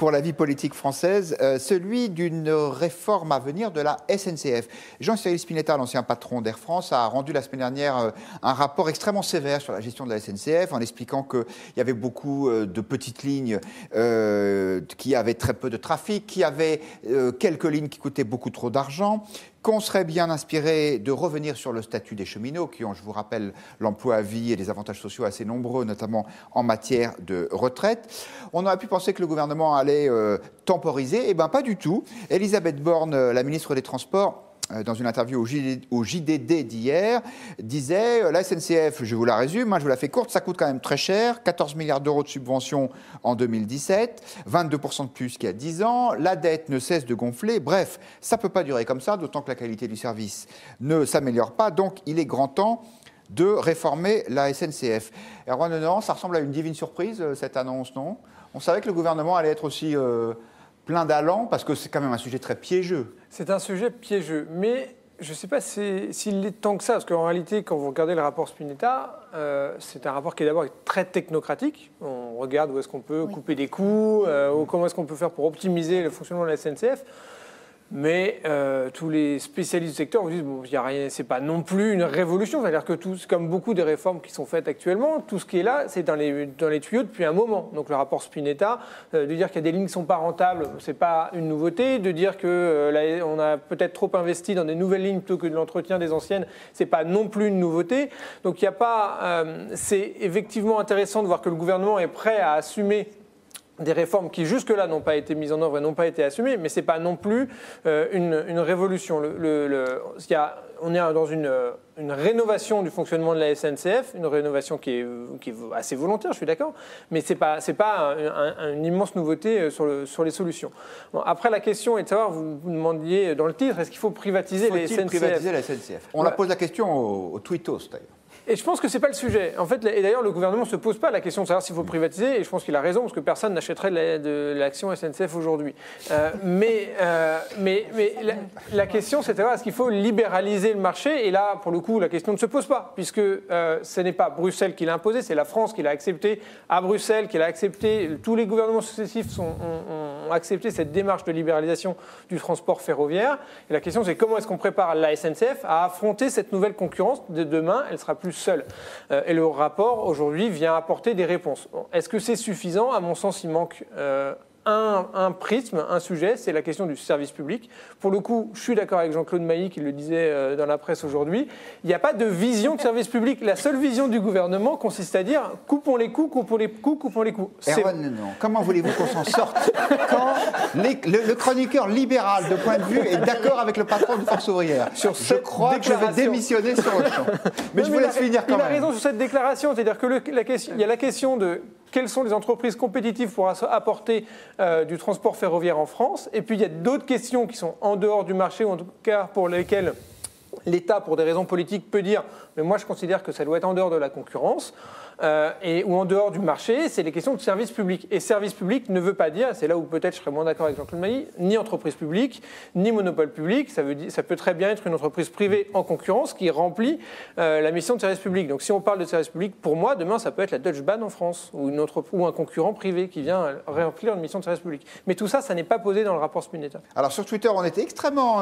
pour la vie politique française, celui d'une réforme à venir de la SNCF. Jean-Cyril Spinetta, l'ancien patron d'Air France, a rendu la semaine dernière un rapport extrêmement sévère sur la gestion de la SNCF en expliquant qu'il y avait beaucoup de petites lignes qui avaient très peu de trafic, qu'il y avait quelques lignes qui coûtaient beaucoup trop d'argent, qu'on serait bien inspiré de revenir sur le statut des cheminots qui ont, je vous rappelle, l'emploi à vie et des avantages sociaux assez nombreux, notamment en matière de retraite. On aurait pu penser que le gouvernement allait temporiser. Eh bien, pas du tout. Elisabeth Borne, la ministre des Transports, dans une interview au JDD d'hier, disait la SNCF, je vous la résume, je vous la fais courte, ça coûte quand même très cher, 14 milliards d'euros de subventions en 2017, 22% de plus qu'il y a 10 ans, la dette ne cesse de gonfler, bref, ça ne peut pas durer comme ça, d'autant que la qualité du service ne s'améliore pas, donc il est grand temps de réformer la SNCF. Erwan Lenormand, ça ressemble à une divine surprise, cette annonce, non? On savait que le gouvernement allait être aussi plein d'allant, parce que c'est quand même un sujet très piégeux. C'est un sujet piégeux, mais je ne sais pas s'il est tant que ça, parce qu'en réalité, quand vous regardez le rapport Spinetta, c'est un rapport qui est d'abord très technocratique. On regarde où est-ce qu'on peut couper des coûts, ou comment est-ce qu'on peut faire pour optimiser le fonctionnement de la SNCF. Mais tous les spécialistes du secteur vous disent bon, y a rien, c'est pas non plus une révolution. C'est-à-dire que comme beaucoup des réformes qui sont faites actuellement, tout ce qui est là, c'est dans les tuyaux depuis un moment. Donc le rapport Spinetta, de dire qu'il y a des lignes qui sont pas rentables, c'est pas une nouveauté. De dire que on a peut-être trop investi dans des nouvelles lignes plutôt que de l'entretien des anciennes, c'est pas non plus une nouveauté. Donc il y a pas. C'est effectivement intéressant de voir que le gouvernement est prêt à assumer des réformes qui jusque-là n'ont pas été mises en œuvre et n'ont pas été assumées, mais ce n'est pas non plus une révolution. On est dans une rénovation du fonctionnement de la SNCF, une rénovation qui est assez volontaire, je suis d'accord, mais ce n'est pas une immense nouveauté sur les solutions. Bon, après, la question est de savoir, vous demandiez dans le titre, est-ce qu'il faut privatiser la SNCF ? Privatiser la SNCF. On la pose la question au Tweetos, d'ailleurs. Et je pense que ce n'est pas le sujet. En fait, et d'ailleurs, le gouvernement ne se pose pas la question de savoir s'il faut privatiser, et je pense qu'il a raison, parce que personne n'achèterait de l'action SNCF aujourd'hui. Mais la question, c'est de savoir est-ce qu'il faut libéraliser le marché, et là, pour le coup, la question ne se pose pas, puisque ce n'est pas Bruxelles qui l'a imposé, c'est la France qui l'a accepté, à Bruxelles, qui l'a accepté, tous les gouvernements successifs ont accepté cette démarche de libéralisation du transport ferroviaire. Et la question, c'est comment est-ce qu'on prépare la SNCF à affronter cette nouvelle concurrence de demain. Elle sera plus seule. Et le rapport, aujourd'hui, vient apporter des réponses. Bon, est-ce que c'est suffisant ? À mon sens, il manque un prisme, un sujet, c'est la question du service public. Pour le coup, je suis d'accord avec Jean-Claude Mailly qui le disait dans la presse aujourd'hui, il n'y a pas de vision de service public. La seule vision du gouvernement consiste à dire coupons les coûts, coupons les coûts, coupons les coûts. Comment voulez-vous qu'on s'en sorte quand le chroniqueur libéral de point de vue est d'accord avec le patron de Force ouvrière? Je crois que je vais démissionner sur le champ. Mais je vous laisse finir quand même. Il a raison sur cette déclaration, c'est-à-dire que il y a la question de quelles sont les entreprises compétitives pour apporter du transport ferroviaire en France. Et puis il y a d'autres questions qui sont en dehors du marché, ou en tout cas pour lesquelles l'État, pour des raisons politiques, peut dire « mais moi je considère que ça doit être en dehors de la concurrence ». Ou en dehors du marché, c'est les questions de service public. Et service public ne veut pas dire, c'est là où peut-être je serais moins d'accord avec Jean-Claude Mailly, ni entreprise publique, ni monopole public. Ça peut très bien être une entreprise privée en concurrence qui remplit la mission de service public. Donc si on parle de service public, pour moi, demain, ça peut être la Deutsche Bahn en France, ou un concurrent privé qui vient remplir une mission de service public. Mais tout ça, ça n'est pas posé dans le rapport Spinetta. Alors sur Twitter, on était extrêmement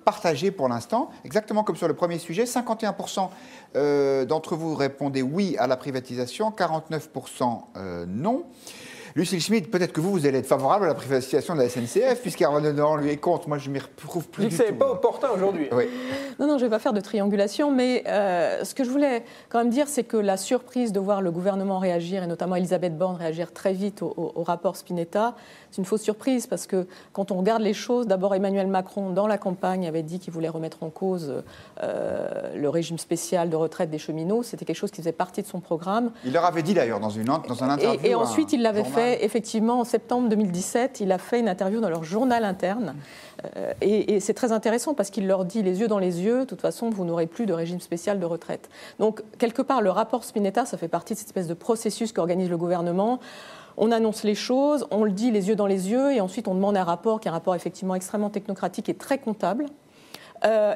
partagés pour l'instant, exactement comme sur le premier sujet. 51% d'entre vous répondaient oui à la privatisation, 49% non. Lucille Schmitt, peut-être que vous allez être favorable à la privatisation de la SNCF, puisqu'Erwan Lenormand lui est contre. Moi, je ne m'y retrouve plus du tout. Je dis que ce n'est pas opportun aujourd'hui. Oui. Non, je ne vais pas faire de triangulation, mais ce que je voulais quand même dire, c'est que la surprise de voir le gouvernement réagir, et notamment Elisabeth Borne réagir très vite au rapport Spinetta, c'est une fausse surprise, parce que quand on regarde les choses, d'abord Emmanuel Macron, dans la campagne, avait dit qu'il voulait remettre en cause le régime spécial de retraite des cheminots. C'était quelque chose qui faisait partie de son programme. Il leur avait dit d'ailleurs dans un interview. Et ensuite, il l'avait fait, effectivement, en septembre 2017, il a fait une interview dans leur journal interne. Et c'est très intéressant parce qu'il leur dit les yeux dans les yeux, de toute façon, vous n'aurez plus de régime spécial de retraite. Donc, quelque part, le rapport Spinetta, ça fait partie de cette espèce de processus qu'organise le gouvernement. On annonce les choses, on le dit les yeux dans les yeux, et ensuite on demande un rapport qui est un rapport effectivement extrêmement technocratique et très comptable.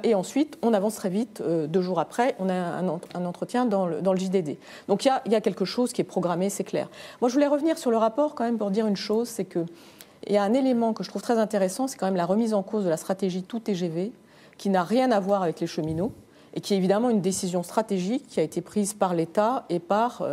Et ensuite, on avance très vite. 2 jours après, on a un entretien dans le JDD. Donc il y a quelque chose qui est programmé, c'est clair. Moi, je voulais revenir sur le rapport quand même pour dire une chose, c'est que Et un élément que je trouve très intéressant, c'est quand même la remise en cause de la stratégie tout TGV, qui n'a rien à voir avec les cheminots, et qui est évidemment une décision stratégique qui a été prise par l'État et par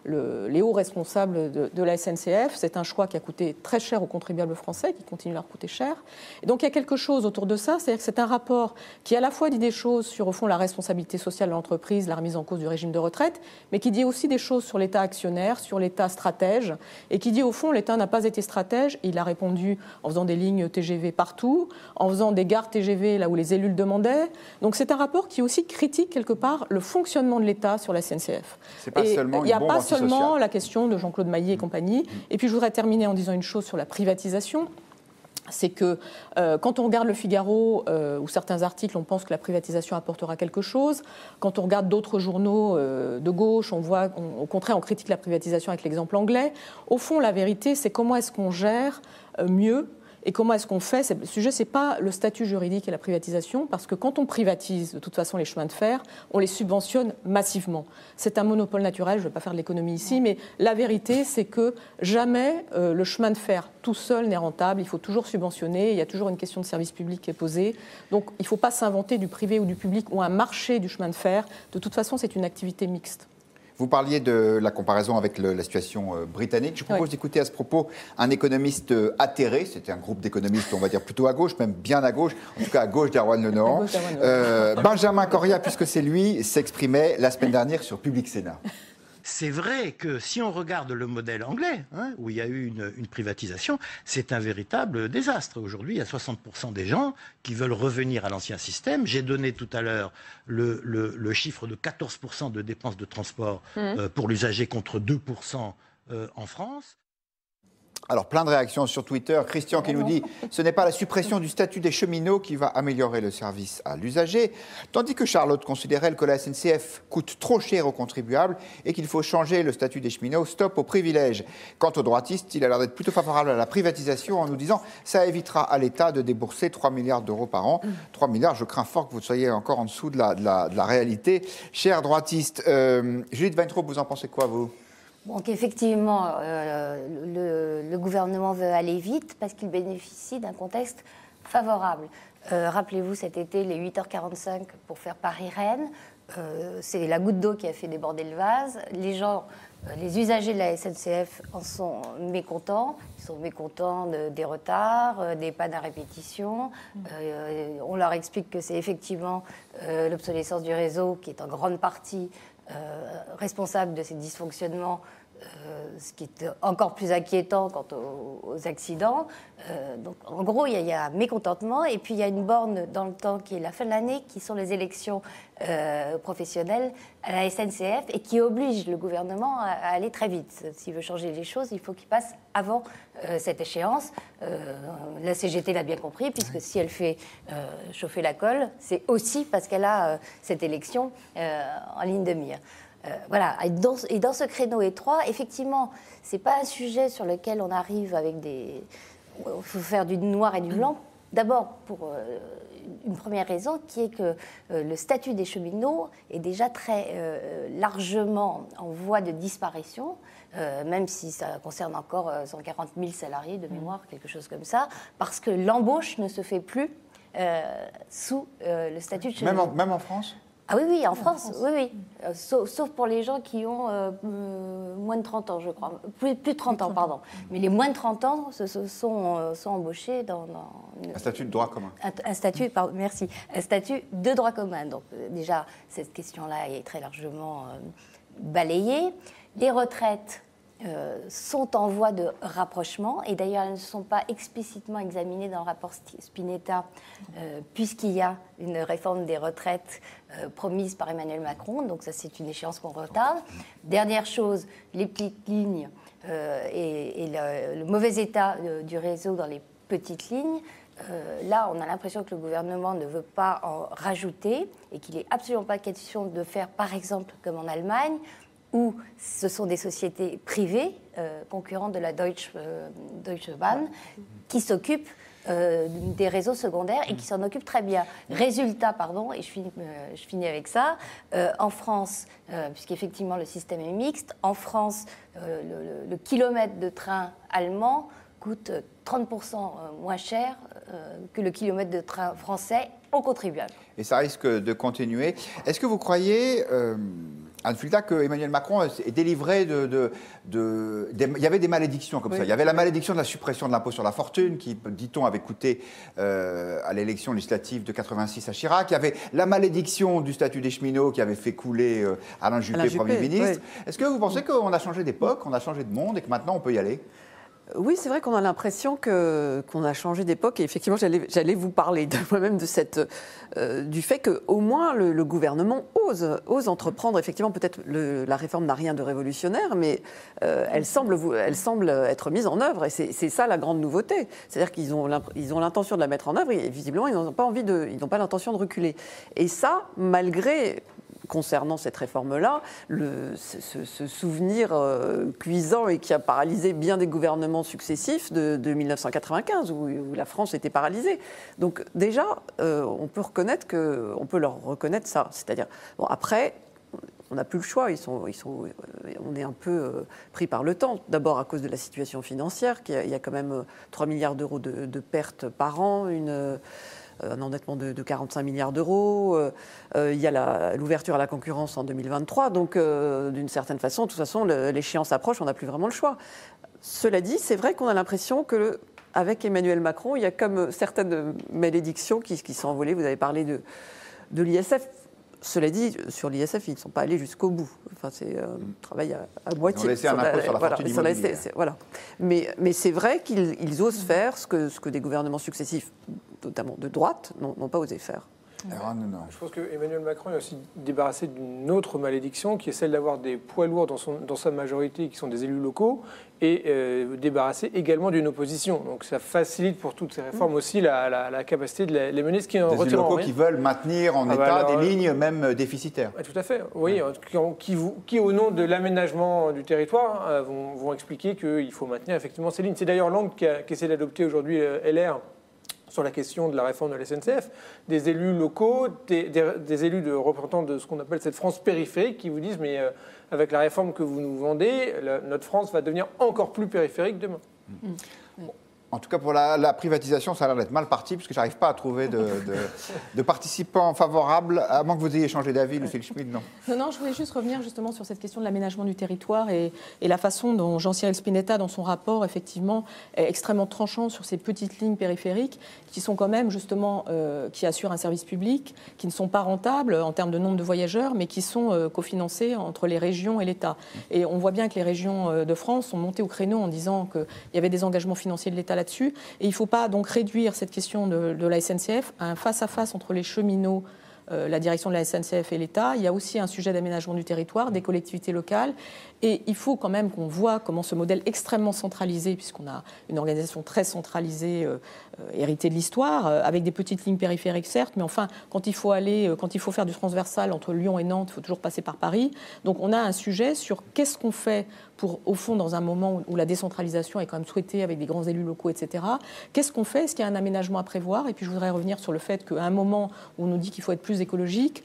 les hauts responsables de la SNCF. C'est un choix qui a coûté très cher aux contribuables français, qui continue à leur coûter cher. Et donc il y a quelque chose autour de ça, c'est-à-dire que c'est un rapport qui à la fois dit des choses sur, au fond, la responsabilité sociale de l'entreprise, la remise en cause du régime de retraite, mais qui dit aussi des choses sur l'État actionnaire, sur l'État stratège, et qui dit au fond, l'État n'a pas été stratège. Il a répondu en faisant des lignes TGV partout, en faisant des gares TGV là où les élus le demandaient. Donc c'est un rapport qui aussi critique quelque part le fonctionnement de l'État sur la SNCF. C'est pas seulement il n'y a pas antisociale. seulement la question de Jean-Claude Maillet et compagnie. Et puis je voudrais terminer en disant une chose sur la privatisation. C'est que quand on regarde Le Figaro ou certains articles, on pense que la privatisation apportera quelque chose. Quand on regarde d'autres journaux de gauche, on voit, au contraire, on critique la privatisation avec l'exemple anglais. Au fond, la vérité, c'est comment est-ce qu'on gère mieux. Et comment est-ce qu'on fait ? Le sujet, ce n'est pas le statut juridique et la privatisation, parce que quand on privatise, de toute façon, les chemins de fer, on les subventionne massivement. C'est un monopole naturel, je ne vais pas faire de l'économie ici, mais la vérité, c'est que jamais le chemin de fer tout seul n'est rentable. Il faut toujours subventionner, il y a toujours une question de service public qui est posée. Donc il ne faut pas s'inventer du privé ou du public ou un marché du chemin de fer. De toute façon, c'est une activité mixte. Vous parliez de la comparaison avec la situation britannique. Je propose d'écouter à ce propos un économiste atterré. C'était un groupe d'économistes, on va dire plutôt à gauche, même bien à gauche, en tout cas à gauche d'Erwan Le Nohan. Benjamin Correa, puisque c'est lui, s'exprimait la semaine dernière sur Public Sénat. C'est vrai que si on regarde le modèle anglais, où il y a eu une privatisation, c'est un véritable désastre. Aujourd'hui, il y a 60% des gens qui veulent revenir à l'ancien système. J'ai donné tout à l'heure le chiffre de 14% de dépenses de transport pour l'usager contre 2% en France. Alors, plein de réactions sur Twitter. Christian qui nous dit « Ce n'est pas la suppression du statut des cheminots qui va améliorer le service à l'usager », tandis que Charlotte considérait que la SNCF coûte trop cher aux contribuables et qu'il faut changer le statut des cheminots, stop aux privilèges. Quant aux droitistes, il a l'air d'être plutôt favorable à la privatisation en nous disant « Ça évitera à l'État de débourser 3 milliards d'euros par an ». 3 milliards, je crains fort que vous soyez encore en dessous de la réalité. Chers droitistes, Judith Weintraub, vous en pensez quoi, vous ? Donc effectivement, le gouvernement veut aller vite parce qu'il bénéficie d'un contexte favorable. Rappelez-vous cet été, les 8h45 pour faire Paris-Rennes, c'est la goutte d'eau qui a fait déborder le vase. Les gens, les usagers de la SNCF en sont mécontents. Ils sont mécontents des retards, des pannes à répétition. On leur explique que c'est effectivement l'obsolescence du réseau qui est en grande partie responsable de ces dysfonctionnements, ce qui est encore plus inquiétant quant aux accidents. Donc, en gros, il y a mécontentement, et puis il y a une borne dans le temps qui est la fin de l'année, qui sont les élections professionnelles à la SNCF, et qui oblige le gouvernement à aller très vite. S'il veut changer les choses, il faut qu'il passe avant cette échéance. La CGT l'a bien compris, puisque si elle fait chauffer la colle, c'est aussi parce qu'elle a cette élection en ligne de mire. Voilà. Et dans ce créneau étroit, effectivement, ce n'est pas un sujet sur lequel on arrive avec des... Il faut faire du noir et du blanc. D'abord, pour une première raison, qui est que le statut des cheminots est déjà très largement en voie de disparition, même si ça concerne encore 140 000 salariés de mémoire, quelque chose comme ça, parce que l'embauche ne se fait plus sous le statut de cheminot. Même en France ? Ah oui, en France, oui. Sauf pour les gens qui ont moins de 30 ans, je crois. Plus de 30 ans, pardon. Mais les moins de 30 ans sont embauchés dans un statut de droit commun. Un statut de droit commun. Donc déjà, cette question-là est très largement balayée. Les retraites sont en voie de rapprochement, et d'ailleurs elles ne sont pas explicitement examinées dans le rapport Spinetta, puisqu'il y a une réforme des retraites promise par Emmanuel Macron, donc ça c'est une échéance qu'on retarde. Dernière chose, les petites lignes et le mauvais état du réseau dans les petites lignes. Là, on a l'impression que le gouvernement ne veut pas en rajouter et qu'il n'est absolument pas question de faire, par exemple, comme en Allemagne, où ce sont des sociétés privées, concurrentes de la Deutsche Bahn, qui s'occupent des réseaux secondaires et qui s'en occupent très bien. Résultat, et je finis avec ça, en France, puisqu'effectivement le système est mixte, en France, le kilomètre de train allemand coûte 30% moins cher que le kilomètre de train français aux contribuables. Et ça risque de continuer. Est-ce que vous croyez, Anne Fulda, que Emmanuel Macron est délivré il y avait des malédictions comme ça. Il y avait la malédiction de la suppression de l'impôt sur la fortune, qui, dit-on, avait coûté à l'élection législative de 86 à Chirac. Il y avait la malédiction du statut des cheminots qui avait fait couler Alain Juppé, Premier ministre. Oui. Est-ce que vous pensez qu'on a changé d'époque, on a changé de monde et que maintenant on peut y aller ? Oui, c'est vrai qu'on a l'impression qu'on a changé d'époque. Et effectivement, j'allais vous parler de moi-même du fait qu'au moins le gouvernement ose entreprendre. Effectivement, peut-être la réforme n'a rien de révolutionnaire, mais elle semble être mise en œuvre. Et c'est ça la grande nouveauté. C'est-à-dire qu'ils ont l'intention de la mettre en œuvre et visiblement, ils n'ont pas l'intention de reculer. Et ça, malgré... Concernant cette réforme-là, ce souvenir cuisant et qui a paralysé bien des gouvernements successifs de 1995, où la France était paralysée. Donc déjà, on peut leur reconnaître ça. C'est-à-dire, bon, après, on n'a plus le choix. On est un peu pris par le temps. D'abord à cause de la situation financière, il y a quand même 3 milliards d'euros de pertes par an, un endettement de 45 milliards d'euros. Il y a l'ouverture à la concurrence en 2023. Donc, d'une certaine façon, de toute façon, l'échéance approche, on n'a plus vraiment le choix. Cela dit, c'est vrai qu'on a l'impression qu'avec Emmanuel Macron, il y a comme certaines malédictions qui sont envolées. Vous avez parlé de l'ISF. Cela dit, sur l'ISF, ils ne sont pas allés jusqu'au bout. Enfin, c'est un travail à moitié. Ils ont laissé un impôt sur la fortune immobilière. Voilà. Mais c'est vrai qu'ils osent faire ce que des gouvernements successifs, notamment de droite, n'ont pas osé faire. Alors, non. Je pense qu'Emmanuel Macron est aussi débarrassé d'une autre malédiction, qui est celle d'avoir des poids lourds dans sa majorité, qui sont des élus locaux, et débarrassé également d'une opposition. Donc ça facilite pour toutes ces réformes aussi la capacité de les mener, ce qui en retire des élus locaux qui veulent maintenir en état des lignes même déficitaires. Tout à fait, oui, qui au nom de l'aménagement du territoire vont expliquer qu'il faut maintenir effectivement ces lignes. C'est d'ailleurs l'angle qu'essaie d'adopter aujourd'hui LR sur la question de la réforme de la SNCF, des élus locaux, des élus de représentants de ce qu'on appelle cette France périphérique qui vous disent mais avec la réforme que vous nous vendez, notre France va devenir encore plus périphérique demain. Bon. En tout cas, pour la privatisation, ça a l'air d'être mal parti, puisque je n'arrive pas à trouver de participants favorables, à moins que vous ayez changé d'avis, Lucille Schmid, non ? Non, je voulais juste revenir justement sur cette question de l'aménagement du territoire et la façon dont Jean-Cyril Spinetta, dans son rapport, effectivement, est extrêmement tranchant sur ces petites lignes périphériques qui sont quand même, justement, qui assurent un service public, qui ne sont pas rentables en termes de nombre de voyageurs, mais qui sont cofinancés entre les régions et l'État. Et on voit bien que les régions de France sont montées au créneau en disant qu'il y avait des engagements financiers de l'État là-dessus. Et il ne faut pas donc réduire cette question de la SNCF à un face-à-face entre les cheminots, la direction de la SNCF et l'État. Il y a aussi un sujet d'aménagement du territoire, des collectivités locales. Et il faut quand même qu'on voit comment ce modèle extrêmement centralisé, puisqu'on a une organisation très centralisée, héritée de l'histoire, avec des petites lignes périphériques certes, mais enfin, quand il faut faire du transversal entre Lyon et Nantes, il faut toujours passer par Paris. Donc on a un sujet sur qu'est-ce qu'on fait pour, au fond, dans un moment où la décentralisation est quand même souhaitée avec des grands élus locaux, etc., qu'est-ce qu'on fait ? Est-ce qu'il y a un aménagement à prévoir ? Et puis je voudrais revenir sur le fait qu'à un moment où on nous dit qu'il faut être plus écologique,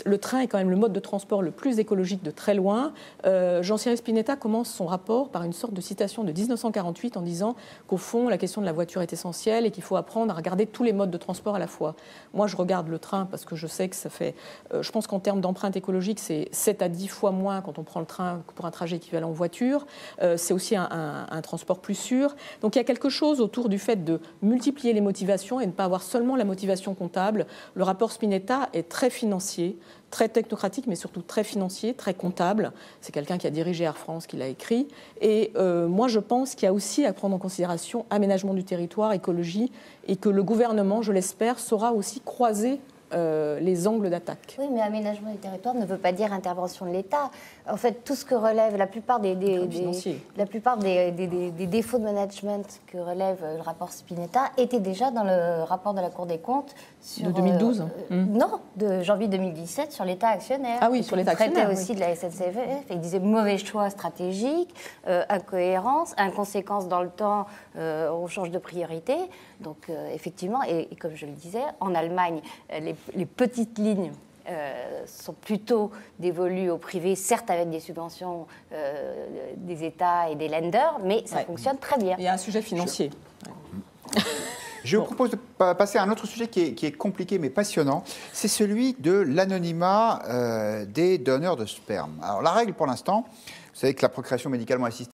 le train est quand même le mode de transport le plus écologique de très loin. Jean-Cyril Spinetta commence son rapport par une sorte de citation de 1948 en disant qu'au fond, la question de la voiture est essentielle et qu'il faut apprendre à regarder tous les modes de transport à la fois. Moi, je regarde le train parce que je sais que ça fait... je pense qu'en termes d'empreinte écologique, c'est 7 à 10 fois moins quand on prend le train que pour un trajet équivalent en voiture. C'est aussi un transport plus sûr. Donc il y a quelque chose autour du fait de multiplier les motivations et ne pas avoir seulement la motivation comptable. Le rapport Spinetta est très financier, très technocratique, mais surtout très financier, très comptable. C'est quelqu'un qui a dirigé Air France, qui l'a écrit. Et moi, je pense qu'il y a aussi à prendre en considération aménagement du territoire, écologie, et que le gouvernement, je l'espère, saura aussi croiser les angles d'attaque. Oui, mais aménagement du territoire ne veut pas dire intervention de l'État. En fait, tout ce que relève, la plupart des défauts de management que relève le rapport Spinetta étaient déjà dans le rapport de la Cour des comptes de 2012 Non, de janvier 2017 sur l'État actionnaire. Ah oui, sur l'État actionnaire. Il traitait aussi de la SNCF. Il disait mauvais choix stratégique, incohérence, inconséquence dans le temps, on change de priorité. Donc effectivement, et comme je le disais, en Allemagne, les petites lignes sont plutôt dévolus au privé, certes avec des subventions des États et des lenders, mais ça fonctionne très bien. Il y a un sujet financier. Je vous propose de passer à un autre sujet qui est compliqué mais passionnant. C'est celui de l'anonymat des donneurs de sperme. Alors la règle pour l'instant, vous savez que la procréation médicalement assistée